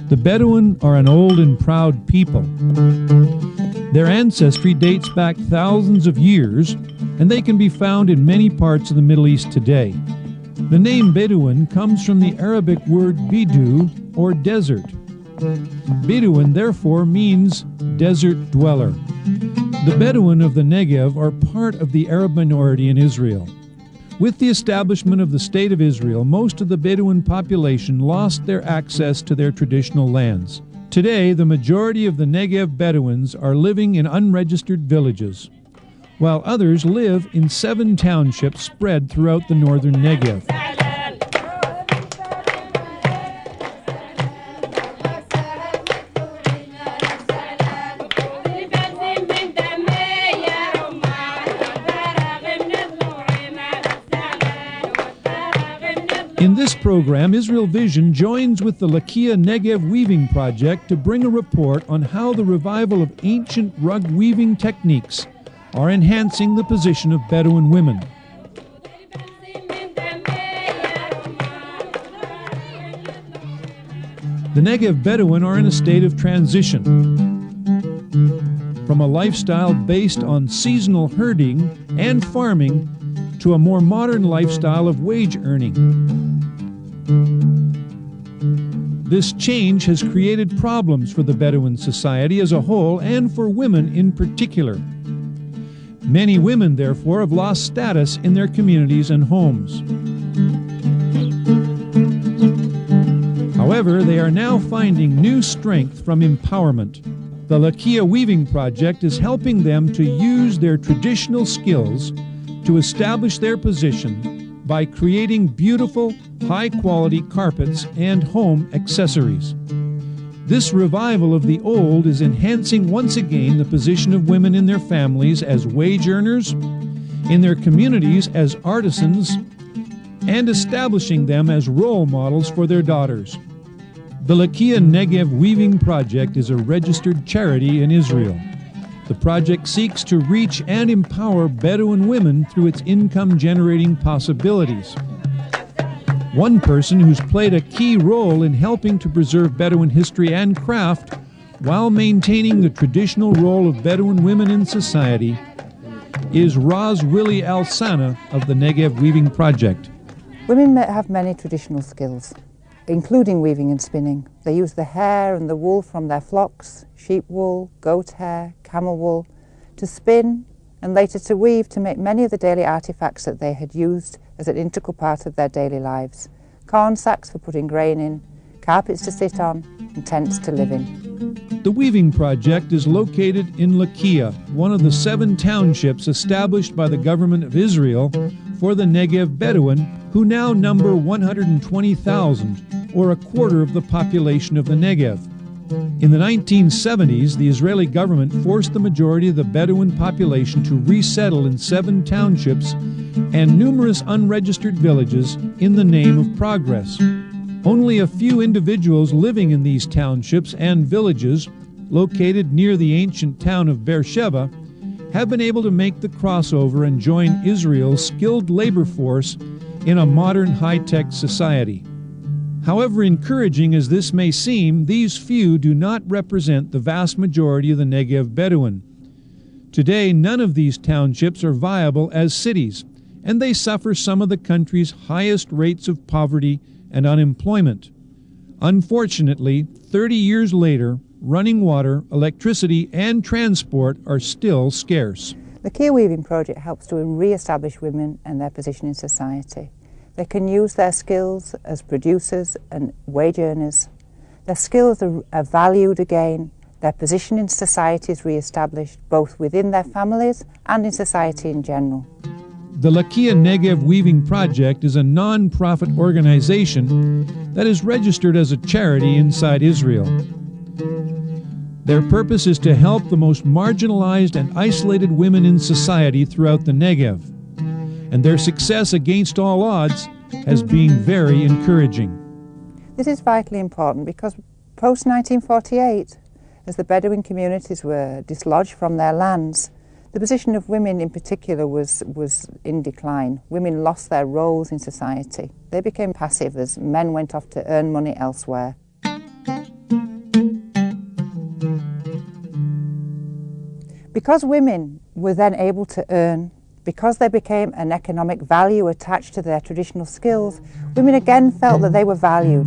The Bedouin are an old and proud people. Their ancestry dates back thousands of years, and they can be found in many parts of the Middle East today. The name Bedouin comes from the Arabic word bidu, or desert. Bedouin therefore means desert dweller. The Bedouin of the Negev are part of the Arab minority in Israel. With the establishment of the State of Israel, most of the Bedouin population lost their access to their traditional lands. Today, the majority of the Negev Bedouins are living in unregistered villages, while others live in 7 townships spread throughout the northern Negev. In this program, Israel Vision joins with the Lakia Negev Weaving Project to bring a report on how the revival of ancient rug weaving techniques are enhancing the position of Bedouin women. The Negev Bedouin are in a state of transition from a lifestyle based on seasonal herding and farming to a more modern lifestyle of wage earning. This change has created problems for the Bedouin society as a whole and for women in particular. Many women, therefore, have lost status in their communities and homes. However, they are now finding new strength from empowerment. The Lakia Weaving Project is helping them to use their traditional skills to establish their position by creating beautiful, high-quality carpets and home accessories. This revival of the old is enhancing once again the position of women in their families as wage earners, in their communities as artisans, and establishing them as role models for their daughters. The Lakia Negev Weaving Project is a registered charity in Israel. The project seeks to reach and empower Bedouin women through its income-generating possibilities. One person who's played a key role in helping to preserve Bedouin history and craft while maintaining the traditional role of Bedouin women in society is Raz Willie Al-Sana of the Negev Weaving Project. Women have many traditional skills, including weaving and spinning. They use the hair and the wool from their flocks, sheep wool, goat hair, camel wool, to spin and later to weave to make many of the daily artifacts that they had used as an integral part of their daily lives. Corn sacks for putting grain in, carpets to sit on, and tents to live in. The Weaving Project is located in Lakia, one of the 7 townships established by the government of Israel for the Negev Bedouin, who now number 120,000, or a quarter of the population of the Negev. In the 1970s, the Israeli government forced the majority of the Bedouin population to resettle in 7 townships and numerous unregistered villages in the name of progress. Only a few individuals living in these townships and villages, located near the ancient town of Beersheba, have been able to make the crossover and join Israel's skilled labor force in a modern high-tech society. However encouraging as this may seem, these few do not represent the vast majority of the Negev Bedouin. Today, none of these townships are viable as cities, and they suffer some of the country's highest rates of poverty and unemployment. Unfortunately, 30 years later, running water, electricity, and transport are still scarce. The Lakia Weaving Project helps to re-establish women and their position in society. They can use their skills as producers and wage earners. Their skills are valued again. Their position in society is re-established, both within their families and in society in general. The Lakia Negev Weaving Project is a non-profit organization that is registered as a charity inside Israel. Their purpose is to help the most marginalized and isolated women in society throughout the Negev. And their success against all odds has been very encouraging. This is vitally important because post-1948, As the Bedouin communities were dislodged from their lands, the position of women in particular was in decline. Women lost their roles in society. They became passive as men went off to earn money elsewhere. Because women were then able to earn, because there became an economic value attached to their traditional skills, women again felt that they were valued.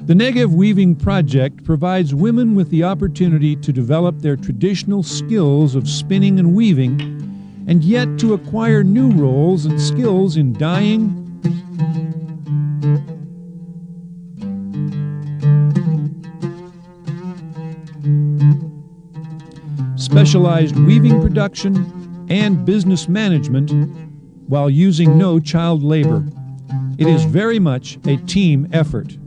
The Negev Weaving Project provides women with the opportunity to develop their traditional skills of spinning and weaving, and yet to acquire new roles and skills in dyeing, specialized weaving production, and business management, while using no child labor. It is very much a team effort.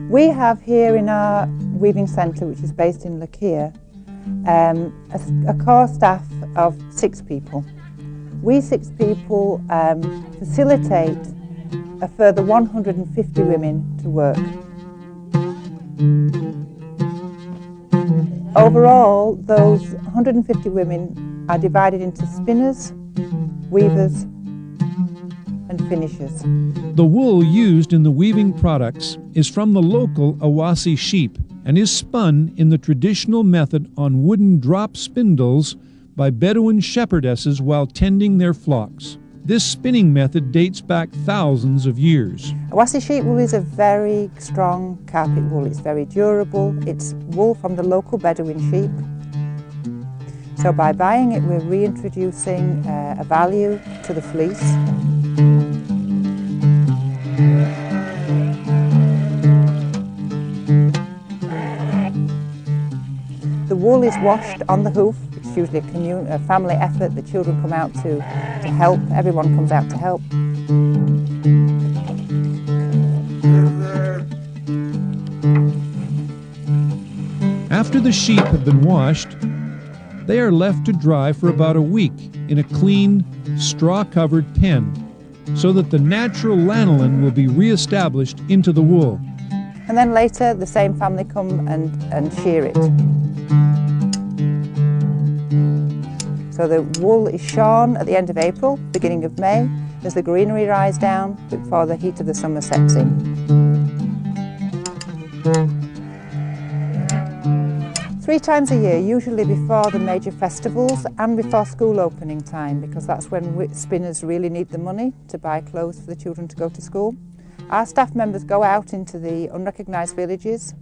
We have here in our weaving centre, which is based in Lakia, a core staff of 6 people. We 6 people facilitate a further 150 women to work. Overall, those 150 women are divided into spinners, weavers, and finishers. The wool used in the weaving products is from the local Awasi sheep and is spun in the traditional method on wooden drop spindles by Bedouin shepherdesses while tending their flocks. This spinning method dates back thousands of years. Awasi sheep wool is a very strong carpet wool. It's very durable. It's wool from the local Bedouin sheep. So by buying it, we're reintroducing a value to the fleece. The wool is washed on the hoof. It's usually a family effort. The children come out to help. Everyone comes out to help. After the sheep have been washed, they are left to dry for about a week in a clean, straw-covered pen, so that the natural lanolin will be re-established into the wool. And then later, the same family come and shear it. So the wool is shorn at the end of April, beginning of May, as the greenery dies down before the heat of the summer sets in. 3 times a year, usually before the major festivals and before school opening time, because that's when spinners really need the money to buy clothes for the children to go to school. Our staff members go out into the unrecognised villages,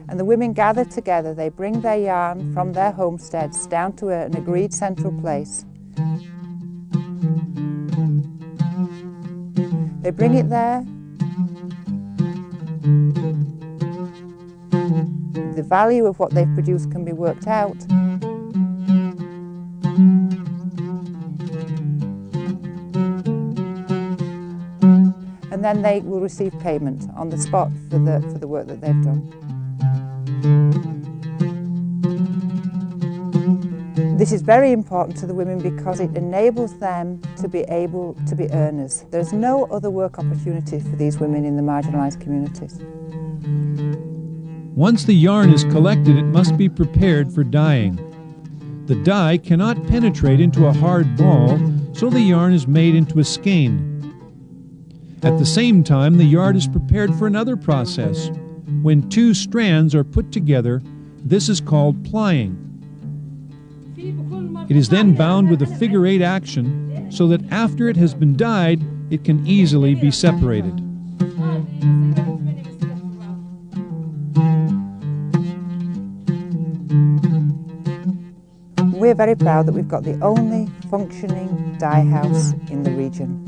and the women gather together. They bring their yarn from their homesteads down to an agreed central place. They bring it there. The value of what they've produced can be worked out. And then they will receive payment on the spot for the work that they've done. This is very important to the women because it enables them to be able to be earners. There's no other work opportunity for these women in the marginalised communities. Once the yarn is collected, it must be prepared for dyeing. The dye cannot penetrate into a hard ball, so the yarn is made into a skein. At the same time, the yarn is prepared for another process. When 2 strands are put together, this is called plying. It is then bound with a figure-8 action so that after it has been dyed, it can easily be separated. We're very proud that we've got the only functioning dye house in the region.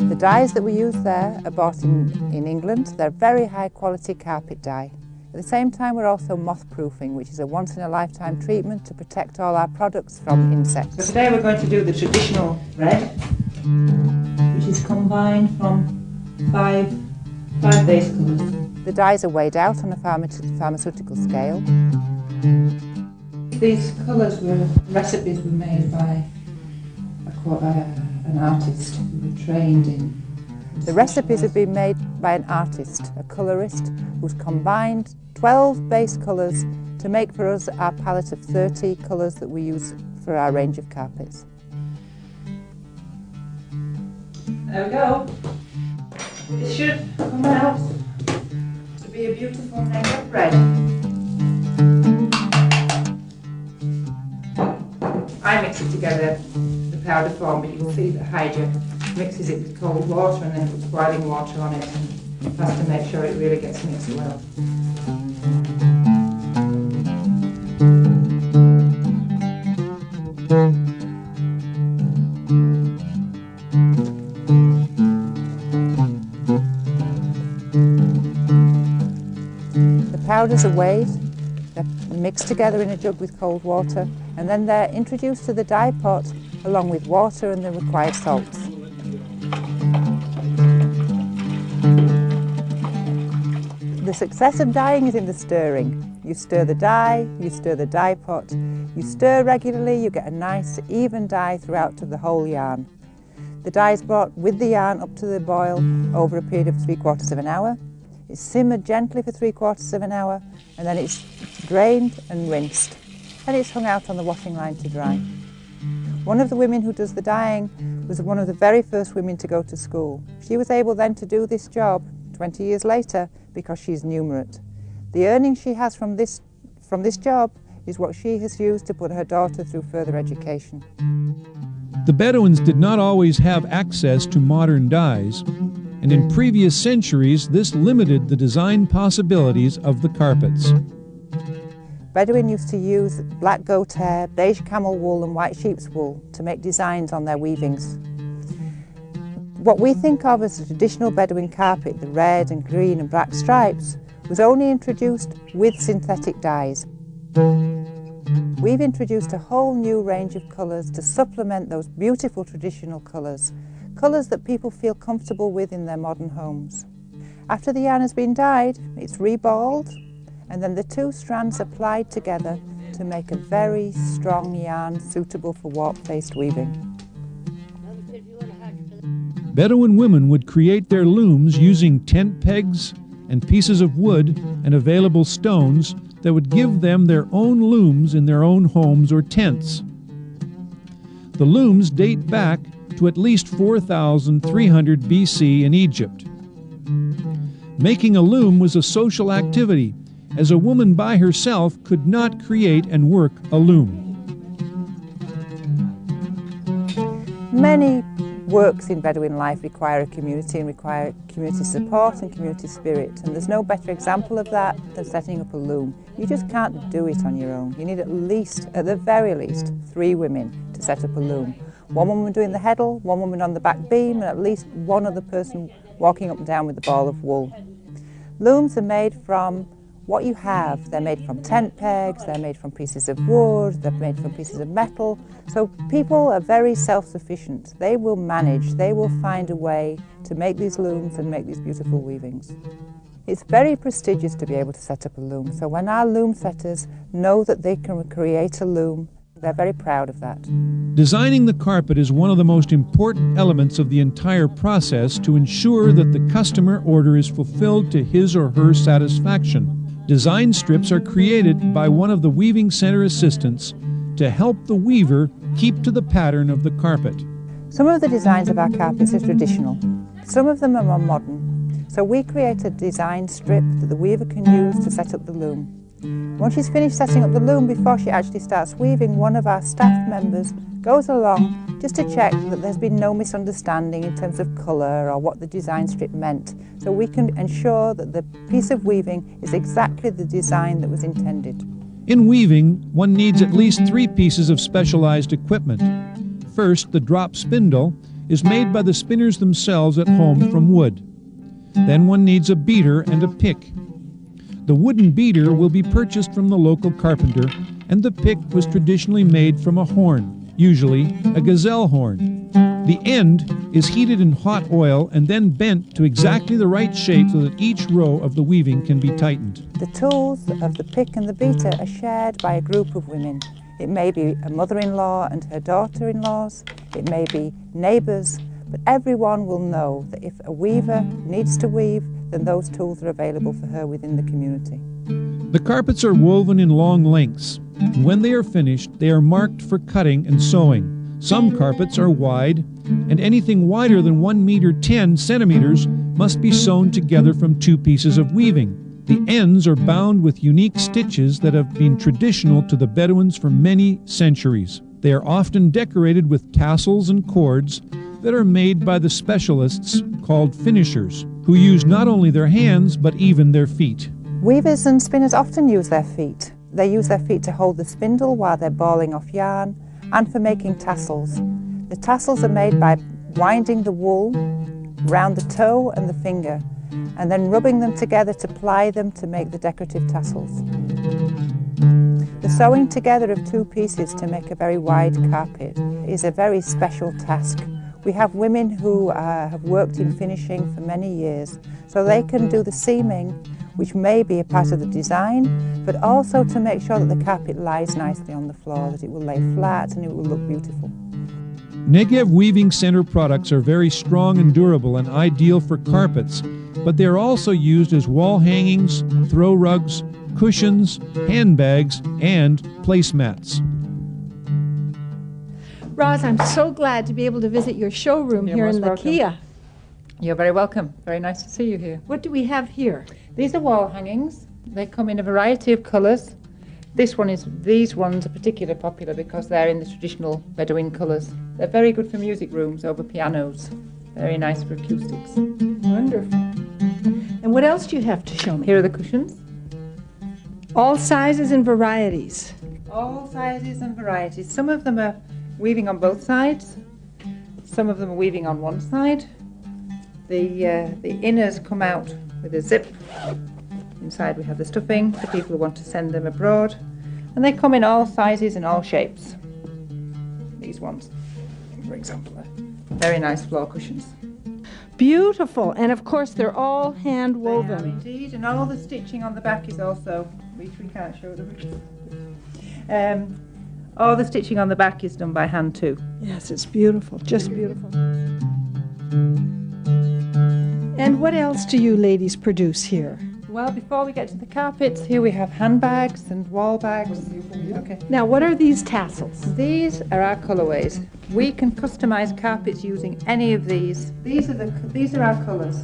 The dyes that we use there are bought in England. They're very high quality carpet dye. At the same time, we're also moth proofing, which is a once-in-a-lifetime treatment to protect all our products from insects. So today we're going to do the traditional red, which is combined from five base colours. The dyes are weighed out on a pharmaceutical scale. These recipes were made by an artist who were trained in The recipes have been made by an artist, a colourist, who's combined 12 base colours to make for us our palette of 30 colours that we use for our range of carpets. There we go. It should come out to be a beautiful Negev red. I mix it together, the powder form, but you can see that Hydra mixes it with cold water and then puts boiling water on it and has to make sure it really gets mixed well. The powders are weighed, they're mixed together in a jug with cold water, and then they're introduced to the dye pot along with water and the required salts. The success of dyeing is in the stirring. You stir the dye, you stir the dye pot, you stir regularly, you get a nice even dye throughout to the whole yarn. The dye is brought with the yarn up to the boil over a period of 3/4 of an hour. It's simmered gently for 3/4 of an hour, and then it's drained and rinsed, and it's hung out on the washing line to dry. One of the women who does the dyeing was one of the very first women to go to school. She was able then to do this job 20 years later because she's numerate. The earnings she has from this job is what she has used to put her daughter through further education. The Bedouins did not always have access to modern dyes, and in previous centuries this limited the design possibilities of the carpets. Bedouin used to use black goat hair, beige camel wool and white sheep's wool to make designs on their weavings. What we think of as a traditional Bedouin carpet, the red and green and black stripes, was only introduced with synthetic dyes. We've introduced a whole new range of colours to supplement those beautiful traditional colours, colours that people feel comfortable with in their modern homes. After the yarn has been dyed, it's reballed, and then the two strands are plied together to make a very strong yarn suitable for warp-faced weaving. Bedouin women would create their looms using tent pegs and pieces of wood and available stones that would give them their own looms in their own homes or tents. The looms date back to at least 4,300 BC in Egypt. Making a loom was a social activity, as a woman by herself could not create and work a loom. Many works in Bedouin life require a community and require community support and community spirit, and there's no better example of that than setting up a loom. You just can't do it on your own. You need at the very least, 3 women to set up a loom. 1 woman doing the heddle, 1 woman on the back beam, and at least 1 other person walking up and down with a ball of wool. Looms are made from what you have. They're made from tent pegs, they're made from pieces of wood, they're made from pieces of metal. So people are very self-sufficient. They will manage, they will find a way to make these looms and make these beautiful weavings. It's very prestigious to be able to set up a loom. So when our loom setters know that they can create a loom, they're very proud of that. Designing the carpet is one of the most important elements of the entire process to ensure that the customer order is fulfilled to his or her satisfaction. Design strips are created by one of the weaving center assistants to help the weaver keep to the pattern of the carpet. Some of the designs of our carpets are traditional. Some of them are more modern. So we create a design strip that the weaver can use to set up the loom. Once she's finished setting up the loom, before she actually starts weaving, one of our staff members goes along just to check that there's been no misunderstanding in terms of colour or what the design strip meant, so we can ensure that the piece of weaving is exactly the design that was intended. In weaving, one needs at least 3 pieces of specialized equipment. First, the drop spindle is made by the spinners themselves at home from wood. Then one needs a beater and a pick. The wooden beater will be purchased from the local carpenter, and the pick was traditionally made from a horn, usually a gazelle horn. The end is heated in hot oil and then bent to exactly the right shape so that each row of the weaving can be tightened. The tools of the pick and the beater are shared by a group of women. It may be a mother-in-law and her daughter-in-laws, it may be neighbours, but everyone will know that if a weaver needs to weave, then those tools are available for her within the community. The carpets are woven in long lengths. When they are finished, they are marked for cutting and sewing. Some carpets are wide, and anything wider than 1 meter 10 centimeters must be sewn together from 2 pieces of weaving. The ends are bound with unique stitches that have been traditional to the Bedouins for many centuries. They are often decorated with tassels and cords that are made by the specialists called finishers, who use not only their hands but even their feet. Weavers and spinners often use their feet. They use their feet to hold the spindle while they're balling off yarn and for making tassels. The tassels are made by winding the wool round the toe and the finger and then rubbing them together to ply them to make the decorative tassels. The sewing together of 2 pieces to make a very wide carpet is a very special task. We have women who have worked in finishing for many years, so they can do the seaming, which may be a part of the design, but also to make sure that the carpet lies nicely on the floor, that it will lay flat and it will look beautiful. Negev Weaving Center products are very strong and durable and ideal for carpets, but they are also used as wall hangings, throw rugs, cushions, handbags, and placemats. Roz, I'm so glad to be able to visit your showroom here in Lakia. You're very welcome. Very nice to see you here. What do we have here? These are wall hangings. They come in a variety of colours. These ones are particularly popular because they're in the traditional Bedouin colours. They're very good for music rooms over pianos. Very nice for acoustics. Wonderful. And what else do you have to show me? Here are the cushions. All sizes and varieties. All sizes and varieties. Some of them are weaving on both sides. Some of them are weaving on one side. The inners come out with a zip. Inside we have the stuffing for people who want to send them abroad. And they come in all sizes and all shapes. These ones, for example, are very nice floor cushions. Beautiful. And of course they're all hand woven. They are indeed, and all the stitching on the back is also, which we can't show them. All the stitching on the back is done by hand too. Yes, it's beautiful, just beautiful. And what else do you ladies produce here? Well, before we get to the carpets, here we have handbags and wall bags. Okay. Now, what are these tassels? These are our colourways. We can customise carpets using any of these. These are our colours.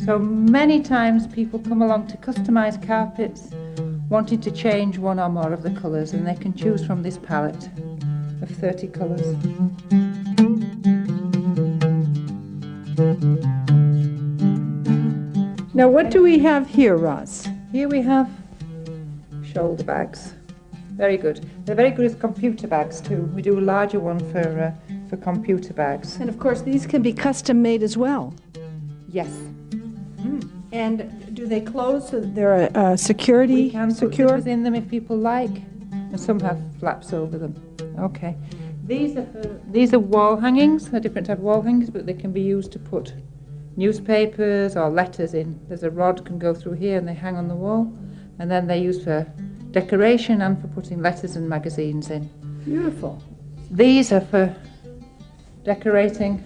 So many times people come along to customise carpets, wanting to change one or more of the colours, and they can choose from this palette of 30 colours. Now, what do we have here, Roz? Here we have shoulder bags. Very good. They're very good as computer bags too. We do a larger one for computer bags. And of course, these can be custom made as well. Yes. And do they close so that they're security We can put secure? zippers in them if people like, and some have flaps over them. Okay. These are wall hangings, a different type of wall hangings, but they can be used to put newspapers or letters in. There's a rod can go through here and they hang on the wall, and then they're used for decoration and for putting letters and magazines in. Beautiful. These are for decorating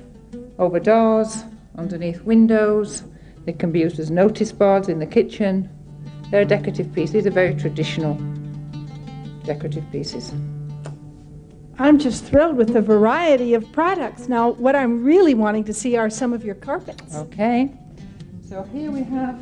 over doors, underneath windows. They can be used as notice boards in the kitchen. They're a decorative piece. These are very traditional decorative pieces. I'm just thrilled with the variety of products. Now, what I'm really wanting to see are some of your carpets. Okay. So here we have.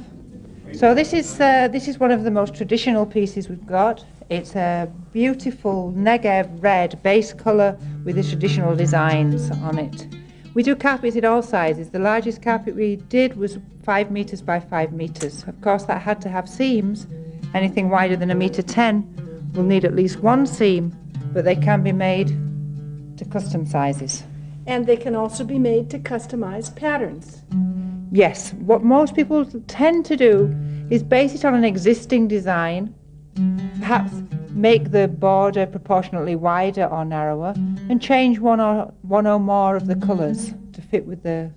So this is one of the most traditional pieces we've got. It's a beautiful Negev red base colour with the traditional designs on it. We do carpets in all sizes. The largest carpet we did was 5 metres by 5 metres. Of course, that had to have seams. Anything wider than 1.10 m will need at least one seam, but they can be made to custom sizes. And they can also be made to customize patterns. Yes, what most people tend to do is base it on an existing design, perhaps make the border proportionately wider or narrower, and change one or more of the colours to fit with the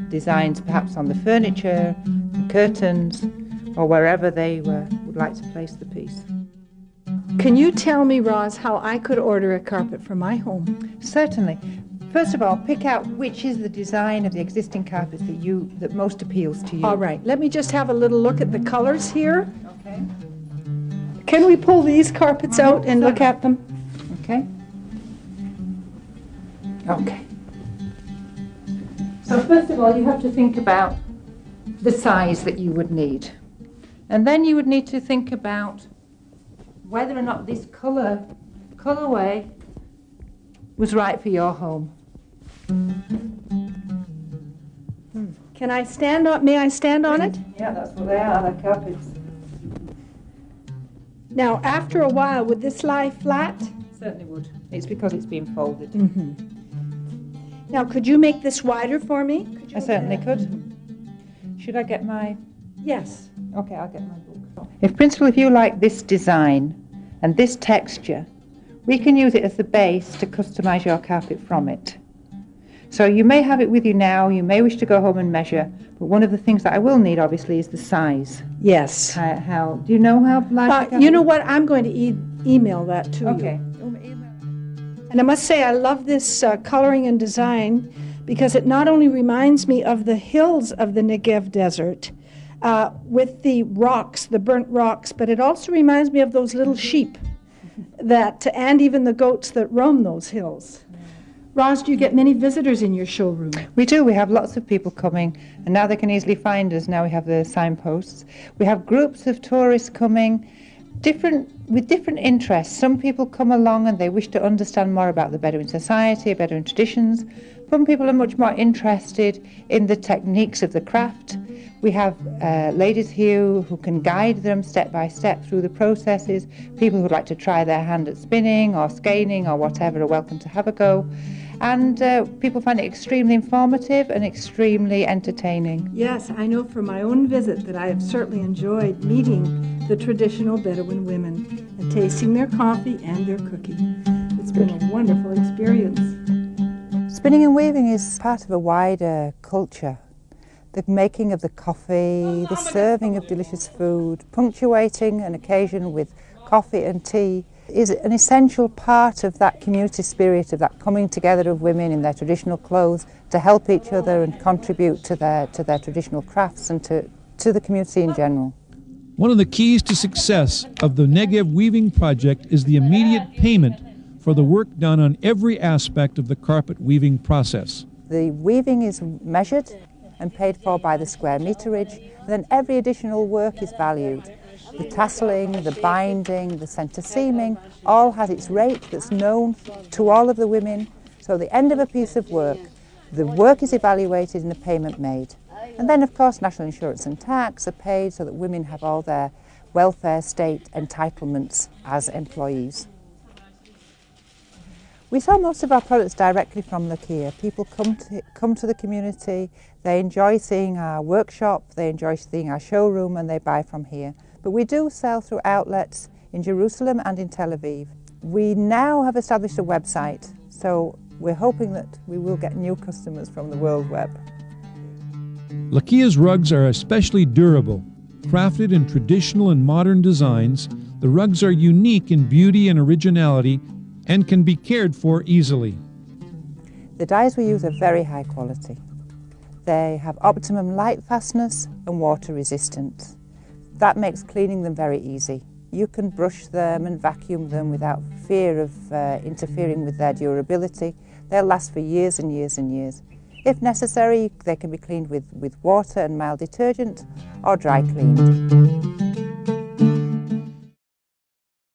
designs, perhaps on the furniture, the curtains, or wherever they would like to place the piece. Can you tell me, Roz, how I could order a carpet for my home? Certainly. First of all, pick out which is the design of the existing carpets that most appeals to you. All right, let me just have a little look at the colors here. Okay. Can we pull these carpets out and look at them? Okay. Okay. So first of all, you have to think about the size that you would need. And then you would need to think about whether or not this colorway was right for your home. Can I stand on, may I stand on it? Yeah, that's what they are, they're carpets. Now, after a while, would this lie flat? Certainly would. It's because it's been folded. Now, could you make this wider for me? I certainly could. Should I get my... Yes. Okay, I'll get my book. If you like this design and this texture, we can use it as the base to customize your carpet from it. So you may have it with you now, you may wish to go home and measure, but one of the things that I will need, obviously, is the size. Yes. How do you know how large? You know what? I'm going to email that to you. Okay. And I must say, I love this coloring and design because it not only reminds me of the hills of the Negev desert with the rocks, the burnt rocks, but it also reminds me of those little sheep and even the goats that roam those hills. Roz, do you get many visitors in your showroom? We do. We have lots of people coming, and now they can easily find us. Now we have the signposts. We have groups of tourists coming, with different interests. Some people come along and they wish to understand more about the Bedouin society, Bedouin traditions. Some people are much more interested in the techniques of the craft. We have ladies here who can guide them step by step through the processes. People who would like to try their hand at spinning or skeins or whatever are welcome to have a go. And people find it extremely informative and extremely entertaining. Yes, I know from my own visit that I have certainly enjoyed meeting the traditional Bedouin women and tasting their coffee and their cooking. It's been a wonderful experience. Spinning and weaving is part of a wider culture. The making of the coffee, the serving of delicious food, punctuating an occasion with coffee and tea is an essential part of that community spirit, of that coming together of women in their traditional clothes to help each other and contribute to their traditional crafts and to the community in general. One of the keys to success of the Negev Weaving Project is the immediate payment for the work done on every aspect of the carpet weaving process. The weaving is measured and paid for by the square meterage, and then every additional work is valued. The tasseling, the binding, the centre seaming, all has its rate that's known to all of the women. So at the end of a piece of work, the work is evaluated and the payment made. And then, of course, national insurance and tax are paid so that women have all their welfare state entitlements as employees. We sell most of our products directly from Lakia. People come to the community, they enjoy seeing our workshop, they enjoy seeing our showroom, and they buy from here. But we do sell through outlets in Jerusalem and in Tel Aviv. We now have established a website, so we're hoping that we will get new customers from the World Web. Lakia's rugs are especially durable. Crafted in traditional and modern designs, the rugs are unique in beauty and originality and can be cared for easily. The dyes we use are very high quality. They have optimum light fastness and water resistance. That makes cleaning them very easy. You can brush them and vacuum them without fear of interfering with their durability. They'll last for years and years and years. If necessary, they can be cleaned with water and mild detergent or dry cleaned.